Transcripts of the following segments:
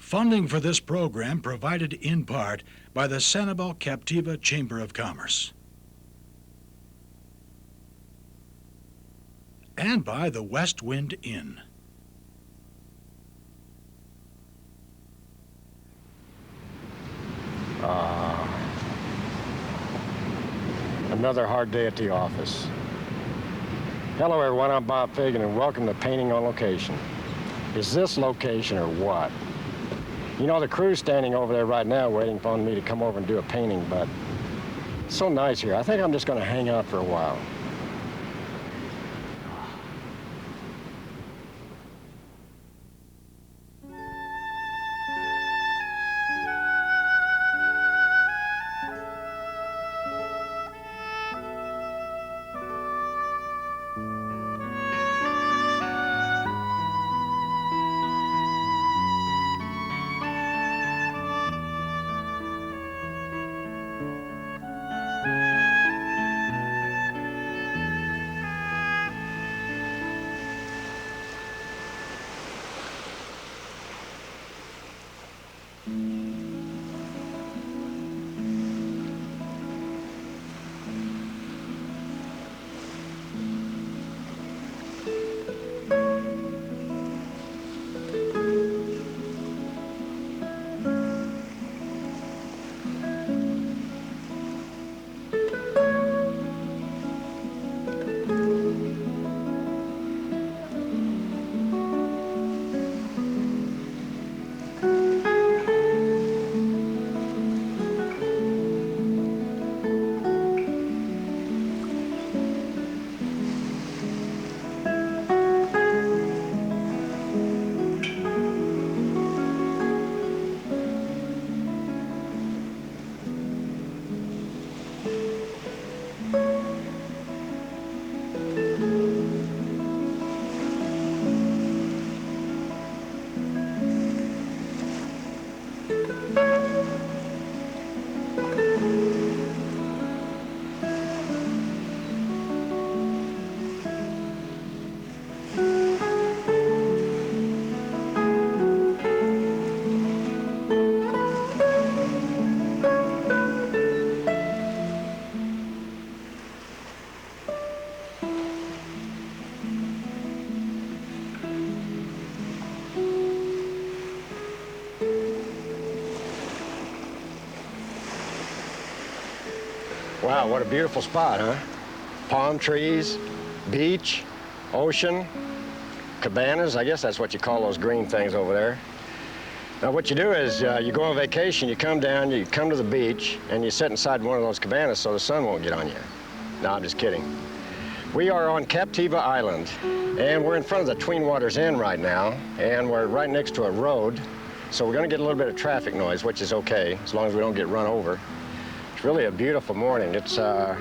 Funding for this program provided in part by the Sanibel Captiva Chamber of Commerce and by the West Wind Inn. Another hard day at the office. Hello everyone, I'm Bob Fagan and welcome to Painting on Location. Is this location or what? You know, the crew's standing over there right now waiting for me to come over and do a painting, but it's so nice here. I think I'm just going to hang out for a while. Wow, what a beautiful spot, huh? Palm trees, beach, ocean, cabanas. I guess that's what you call those green things over there. Now what you do is you go on vacation, you come down, you come to the beach, and you sit inside one of those cabanas so the sun won't get on you. No, I'm just kidding. We are on Captiva Island, and we're in front of the Tween Inn right now, and we're right next to a road, so we're going to get a little bit of traffic noise, which is okay, as long as we don't get run over. It's really a beautiful morning. It's about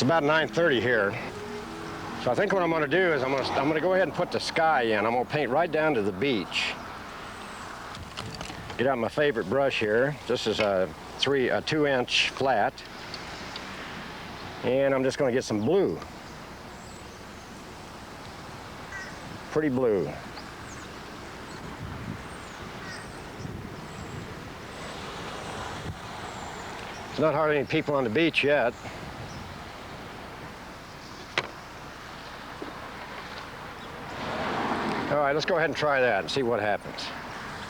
9:30 here. So I think what I'm going to do is I'm going to go ahead and put the sky in. I'm going to paint right down to the beach. Get out my favorite brush here. This is a 2-inch flat. And I'm just going to get some blue. Pretty blue. There's not hardly any people on the beach yet. All right, let's go ahead and try that and see what happens.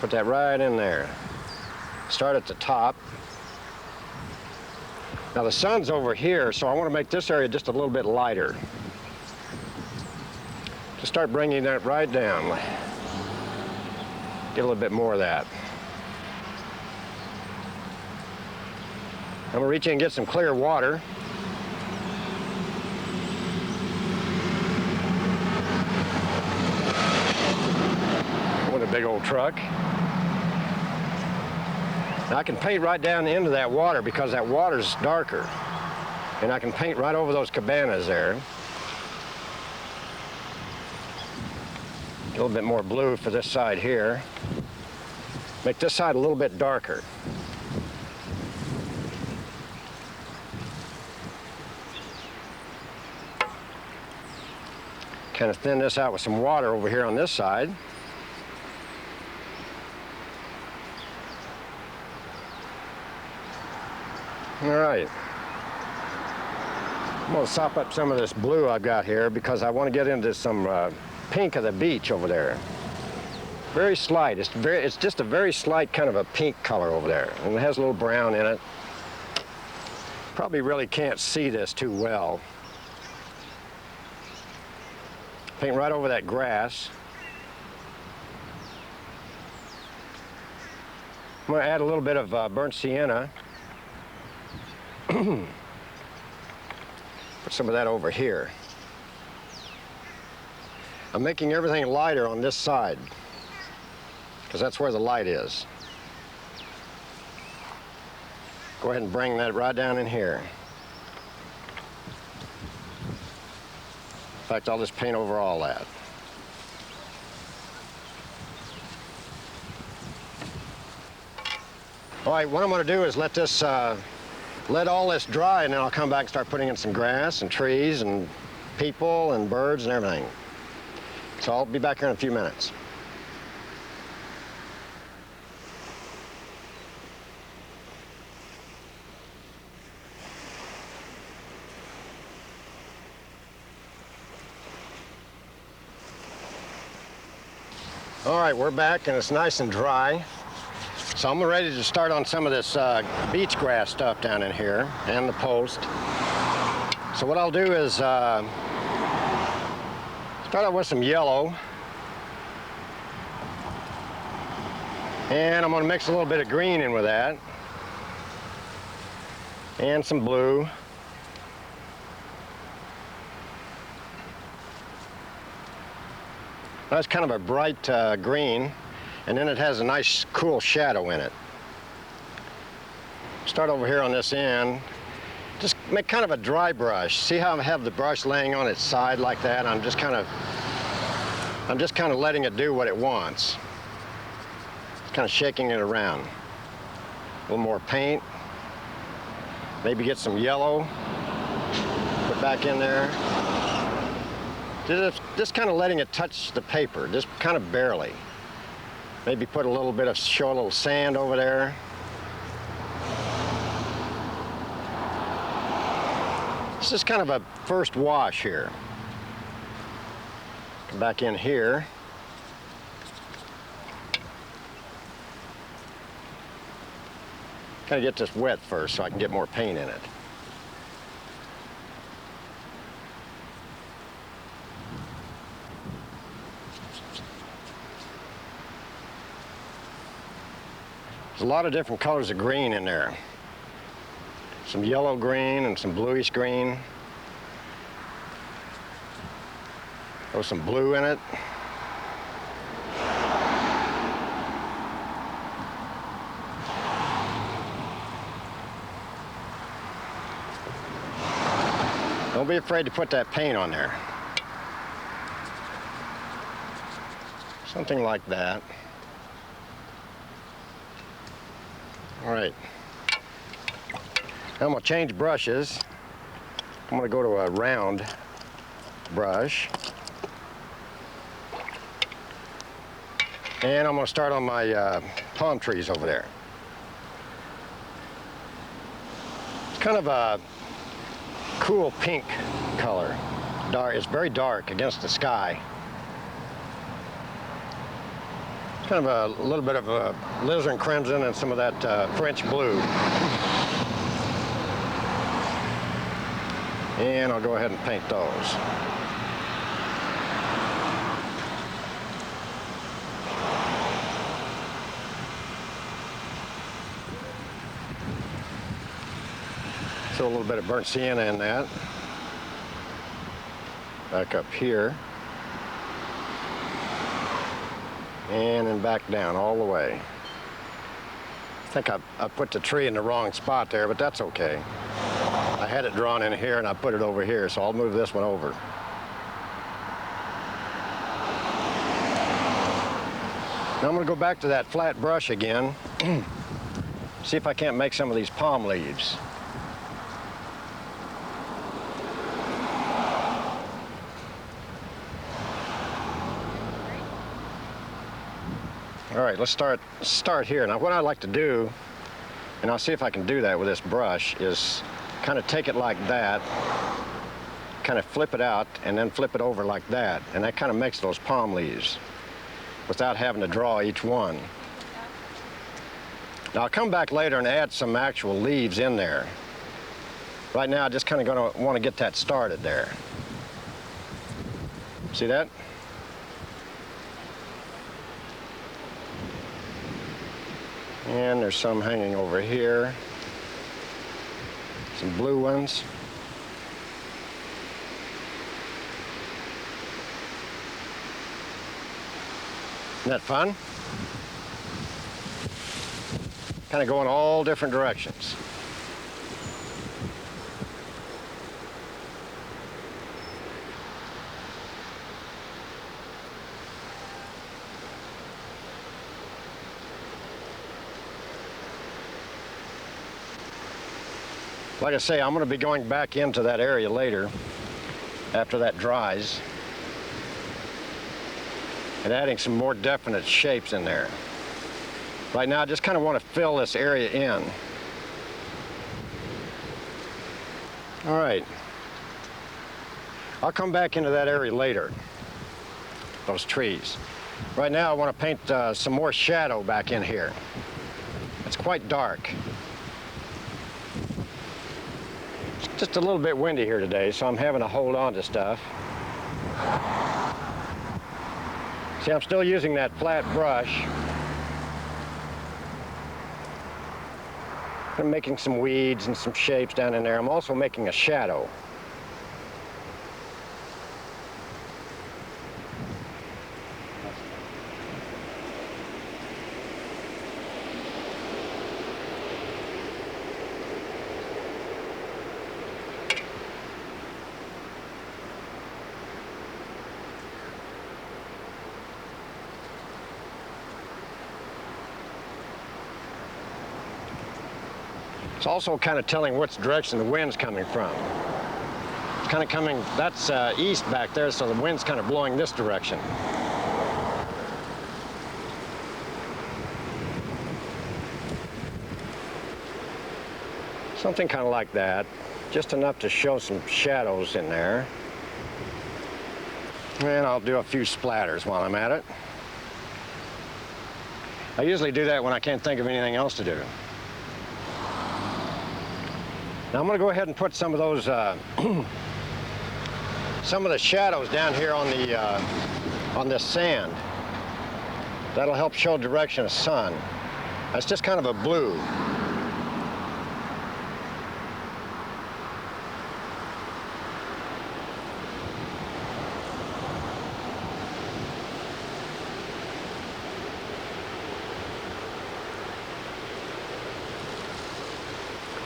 Put that right in there. Start at the top. Now the sun's over here, so I want to make this area just a little bit lighter. Just start bringing that right down. Get a little bit more of that. I'm going to reach in and get some clear water. What a big old truck. Now I can paint right down into that water because that water's darker. And I can paint right over those cabanas there. A little bit more blue for this side here. Make this side a little bit darker. Kind of thin this out with some water over here on this side. All right. I'm gonna sop up some of this blue I've got here because I want to get into some pink of the beach over there. Very slight. It's just a very slight kind of a pink color over there, and it has a little brown in it. Probably really can't see this too well. Paint right over that grass. I'm going to add a little bit of burnt sienna. Put some of that over here. I'm making everything lighter on this side because that's where the light is. Go ahead and bring that right down in here. In fact, I'll just paint over all that. All right, what I'm going to do is let all this dry, and then I'll come back and start putting in some grass and trees and people and birds and everything. So I'll be back here in a few minutes. All right, we're back and it's nice and dry. So I'm ready to start on some of this beach grass stuff down in here and the post. So what I'll do is start out with some yellow. And I'm going to mix a little bit of green in with that. And some blue. That's kind of a bright green, and then it has a nice cool shadow in it. Start over here on this end. Just make kind of a dry brush. See how I have the brush laying on its side like that? I'm just kind of letting it do what it wants. Just kind of shaking it around. A little more paint. Maybe get some yellow. Put back in there. Just kind of letting it touch the paper, just kind of barely. Maybe put a little bit of, show a little sand over there. This is kind of a first wash here. Come back in here. Kind of get this wet first so I can get more paint in it. There's a lot of different colors of green in there. Some yellow green and some bluish green. There's some blue in it. Don't be afraid to put that paint on there. Something like that. All right. Now I'm going to change brushes. I'm going to go to a round brush. And I'm going to start on my palm trees over there. It's kind of a cool pink color. Dark. It's very dark against the sky. Kind of a little bit of a alizarin crimson and some of that French blue. And I'll go ahead and paint those. Throw a little bit of burnt sienna in that. Back up here. And then back down all the way. I think I put the tree in the wrong spot there, but that's okay. I had it drawn in here and I put it over here, so I'll move this one over. Now I'm going to go back to that flat brush again. See if I can't make some of these palm leaves. All right, let's start here. Now what I like to do and I'll see if I can do that with this brush, is kind of take it like that, kind of flip it out, and then flip it over like that. And that kind of makes those palm leaves without having to draw each one. Now I'll come back later and add some actual leaves in there. Right now, I'm just kind of going to want to get that started there. See that? And there's some hanging over here. Some blue ones. Isn't that fun? Kind of going all different directions. Like I say, I'm going to be going back into that area later after that dries and adding some more definite shapes in there. Right now, I just kind of want to fill this area in. All right. I'll come back into that area later, those trees. Right now, I want to paint some more shadow back in here. It's quite dark. Just a little bit windy here today, so I'm having to hold on to stuff. See, I'm still using that flat brush. I'm making some weeds and some shapes down in there. I'm also making a shadow. It's also kind of telling which direction the wind's coming from. It's kind of coming, that's east back there, so the wind's kind of blowing this direction. Something kind of like that, just enough to show some shadows in there. And I'll do a few splatters while I'm at it. I usually do that when I can't think of anything else to do. Now I'm going to go ahead and put some of those, some of the shadows down here on this sand. That'll help show direction of sun. That's just kind of a blue.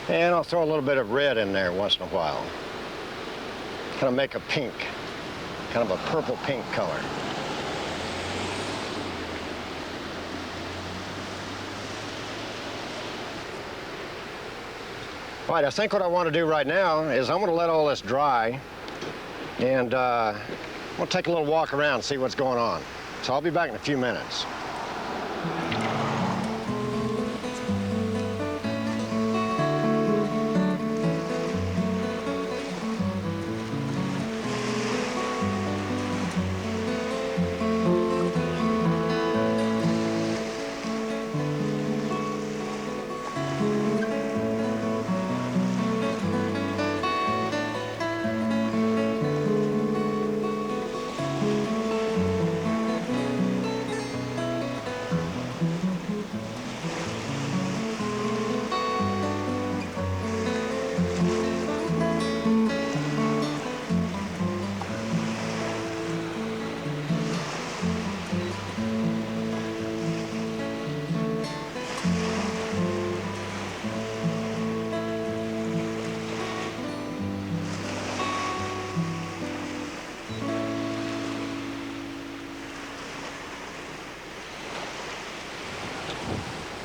And I'll throw a little bit of red in there once in a while. Kind of make a pink, kind of a purple pink color. All right, I think what I want to do right now is I'm going to let all this dry, and I'm going to take a little walk around and see what's going on. So I'll be back in a few minutes.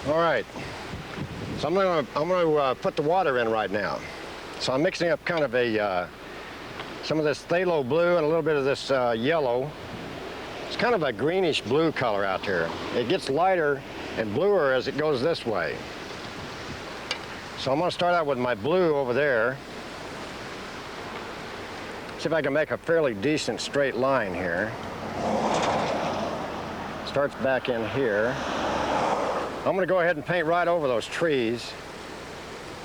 All right, so I'm gonna put the water in right now. So I'm mixing up kind of some of this phthalo blue and a little bit of this yellow. It's kind of a greenish blue color out there. It gets lighter and bluer as it goes this way. So I'm going to start out with my blue over there. See if I can make a fairly decent straight line here. Starts back in here. I'm going to go ahead and paint right over those trees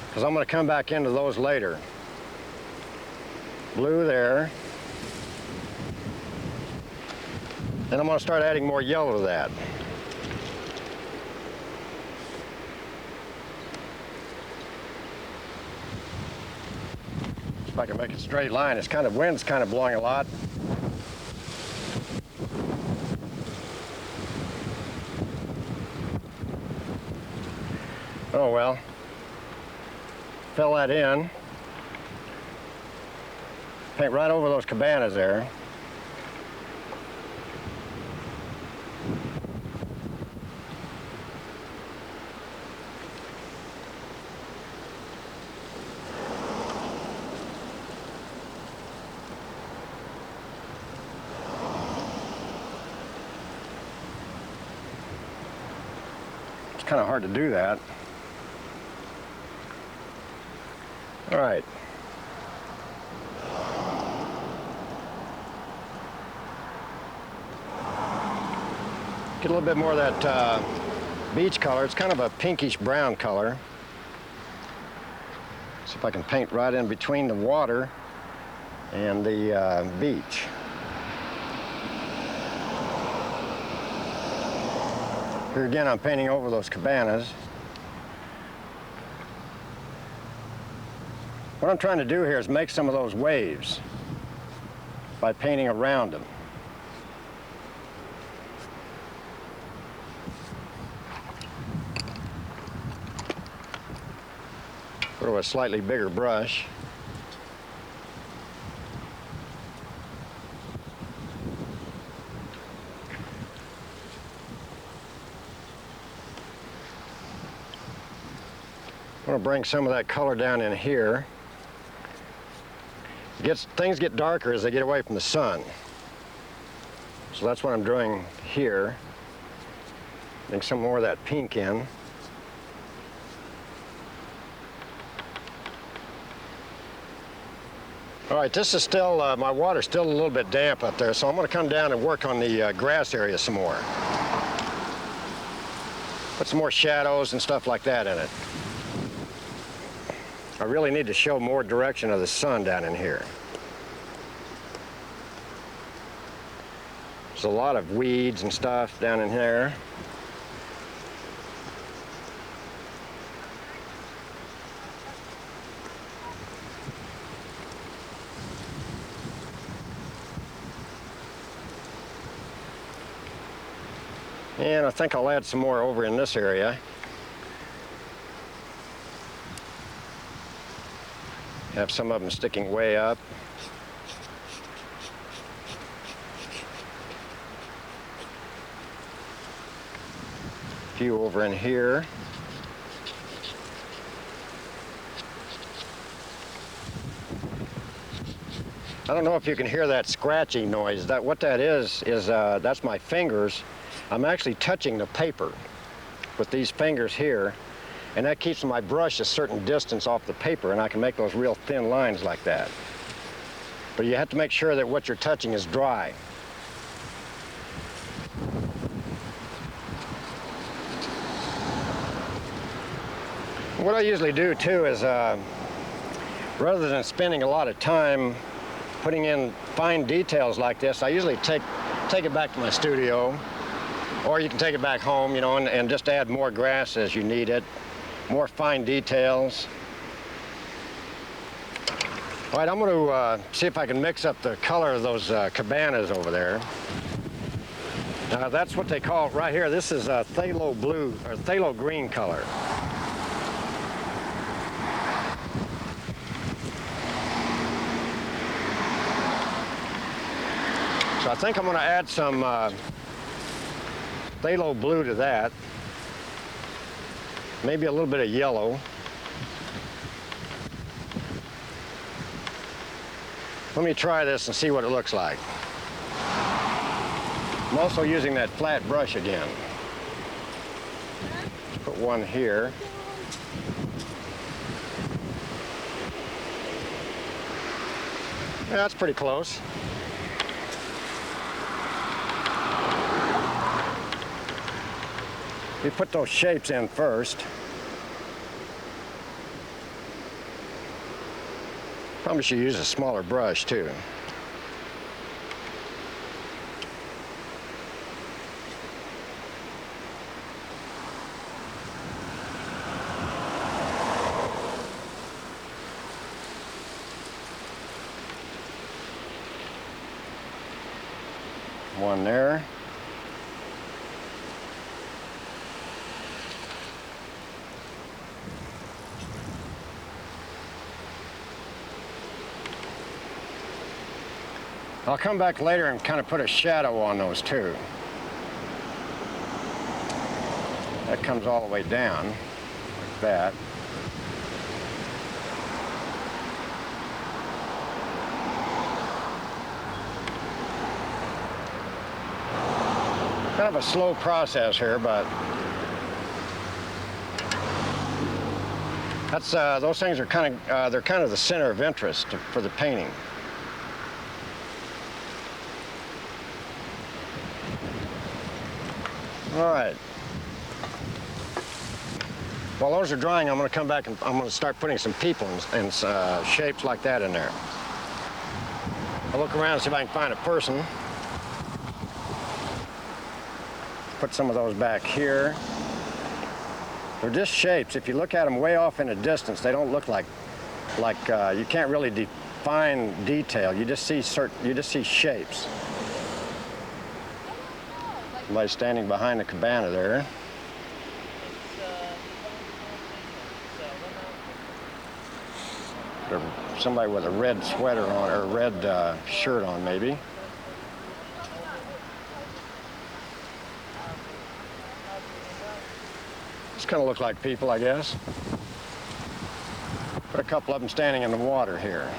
because I'm going to come back into those later. Blue there. Then I'm going to start adding more yellow to that. If I can make a straight line, it's kind of, wind's kind of blowing a lot. Oh well, fill that in. Paint right over those cabanas there. It's kind of hard to do that. All right. Get a little bit more of that beach color. It's kind of a pinkish brown color. See if I can paint right in between the water and the beach. Here again, I'm painting over those cabanas. What I'm trying to do here is make some of those waves by painting around them. Go to a slightly bigger brush. I'm going to bring some of that color down in here. Things get darker as they get away from the sun. So that's what I'm doing here. Bring some more of that pink in. All right, this is still, my water's still a little bit damp up there, so I'm going to come down and work on the grass area some more. Put some more shadows and stuff like that in it. I really need to show more direction of the sun down in here. There's a lot of weeds and stuff down in here. And I think I'll add some more over in this area. Have some of them sticking way up. A few over in here. I don't know if you can hear that scratching noise. What that is that's my fingers. I'm actually touching the paper with these fingers here, and that keeps my brush a certain distance off the paper, and I can make those real thin lines like that. But you have to make sure that what you're touching is dry. What I usually do too is, rather than spending a lot of time putting in fine details like this, I usually take it back to my studio, or you can take it back home, you know, and just add more grass as you need it, more fine details. All right, I'm going to see if I can mix up the color of those cabanas over there. Now, that's what they call it right here. This is a phthalo blue, or phthalo green color. So I think I'm going to add some phthalo blue to that. Maybe a little bit of yellow. Let me try this and see what it looks like. I'm also using that flat brush again. Put one here. Yeah, that's pretty close. We put those shapes in first. Probably should use a smaller brush too. One there. I'll come back later and kind of put a shadow on those too. That comes all the way down, like that. Kind of a slow process here, but that's those things are they're kind of the center of interest for the painting. All right. While those are drying, I'm going to come back and I'm going to start putting some people and shapes like that in there. I'll look around and see if I can find a person. Put some of those back here. They're just shapes. If you look at them way off in the distance, they don't look like you can't really define detail. You just see shapes. Somebody standing behind the cabana there. Or somebody with a red sweater on, or a red shirt on, maybe. Just kind of look like people, I guess. Put a couple of them standing in the water here.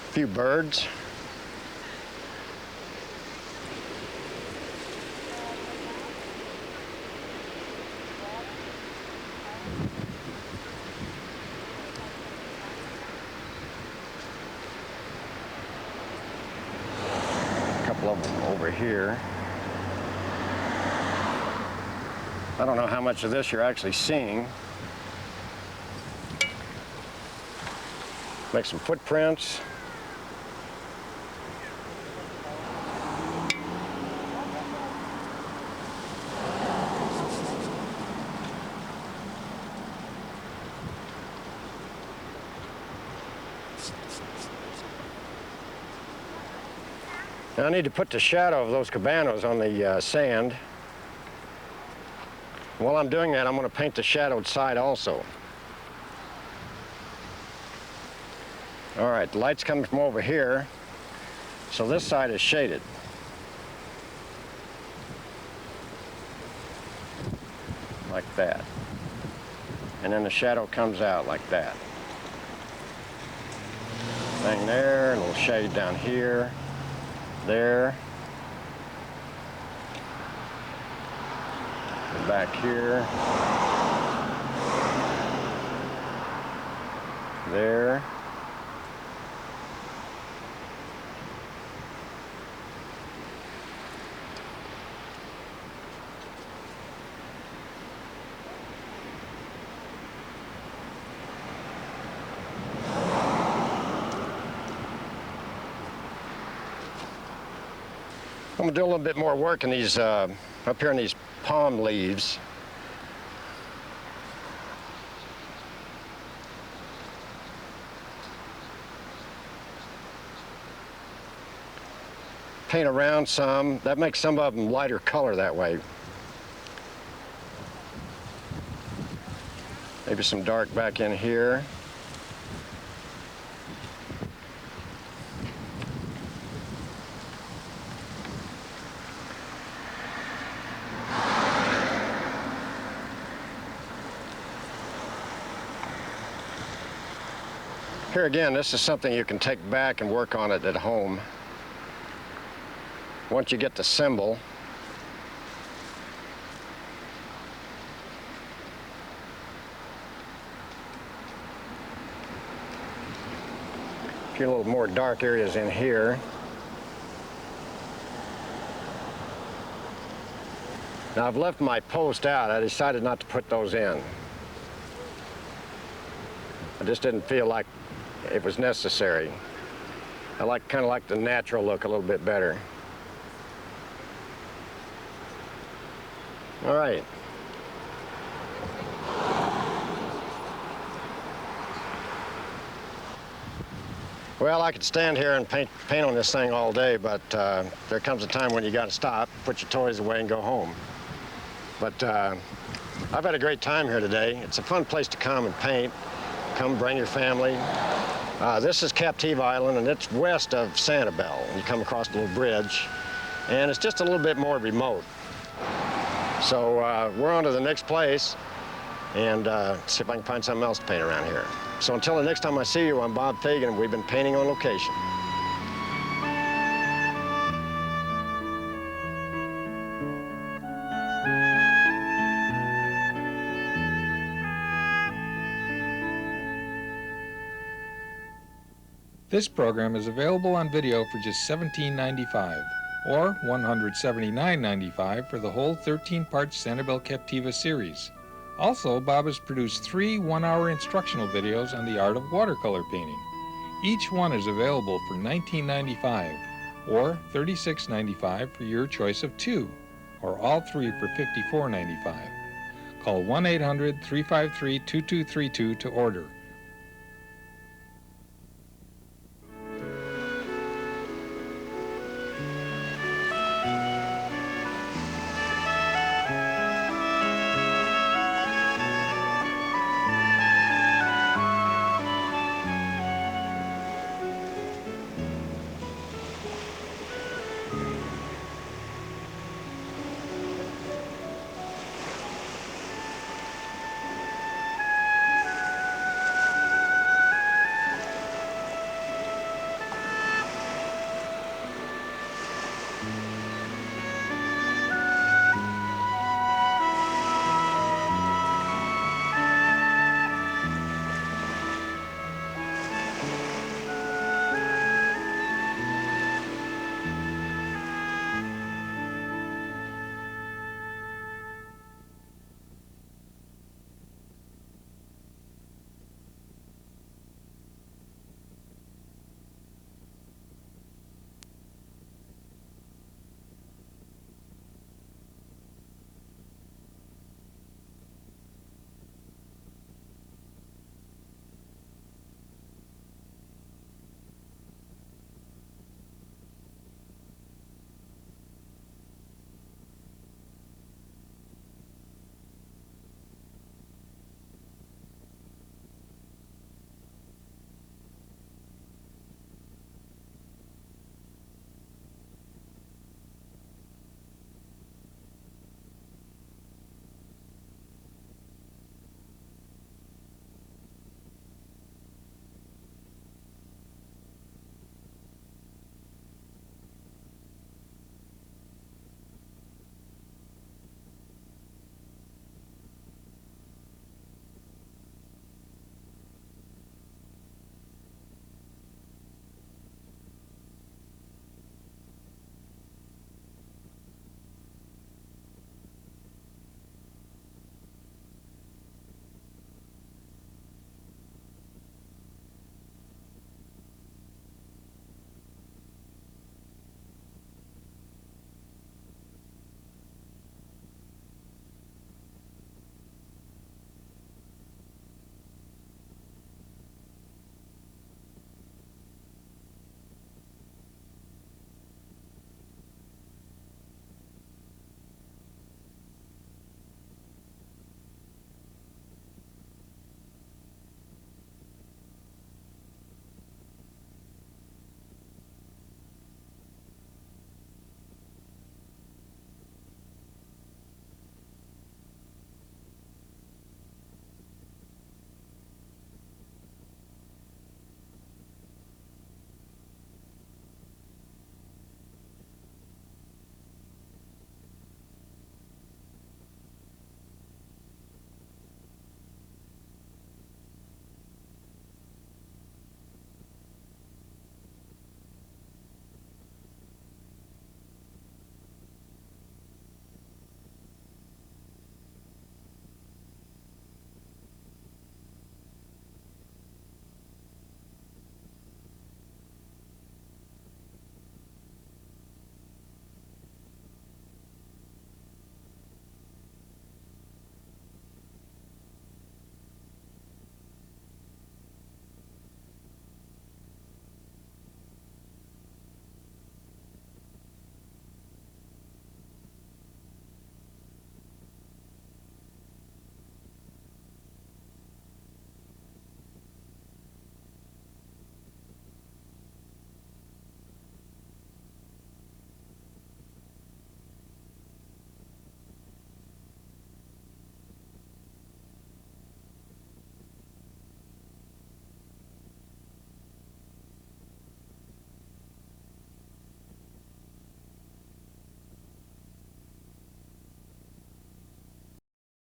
A few birds. A couple of them over here. I don't know how much of this you're actually seeing. Make some footprints. Now I need to put the shadow of those cabanas on the sand. While I'm doing that, I'm going to paint the shadowed side also. All right, the light's coming from over here, so this side is shaded. Like that. And then the shadow comes out like that. Thing there, a little shade down here. There. And back here. There. I'm gonna do a little bit more work in these, up here in these palm leaves. Paint around some. That makes some of them lighter color that way. Maybe some dark back in here. Here again, this is something you can take back and work on it at home. Once you get the symbol, a few little more dark areas in here. Now I've left my post out. I decided not to put those in. I just didn't feel like it was necessary. I kind of like the natural look a little bit better. All right. Well, I could stand here and paint on this thing all day, but there comes a time when you got to stop, put your toys away, and go home. But I've had a great time here today. It's a fun place to come and paint. Come bring your family. This is Captiva Island, and it's west of Sanibel. You come across a little bridge, and it's just a little bit more remote. So we're on to the next place, and see if I can find something else to paint around here. So until the next time I see you, I'm Bob Fagan, and we've been painting on location. This program is available on video for just $17.95 or $179.95 for the whole 13-part Sanibel Captiva series. Also, Bob has produced 3 one-hour instructional videos on the art of watercolor painting. Each one is available for $19.95 or $36.95 for your choice of 2, or all 3 for $54.95. Call 1-800-353-2232 to order.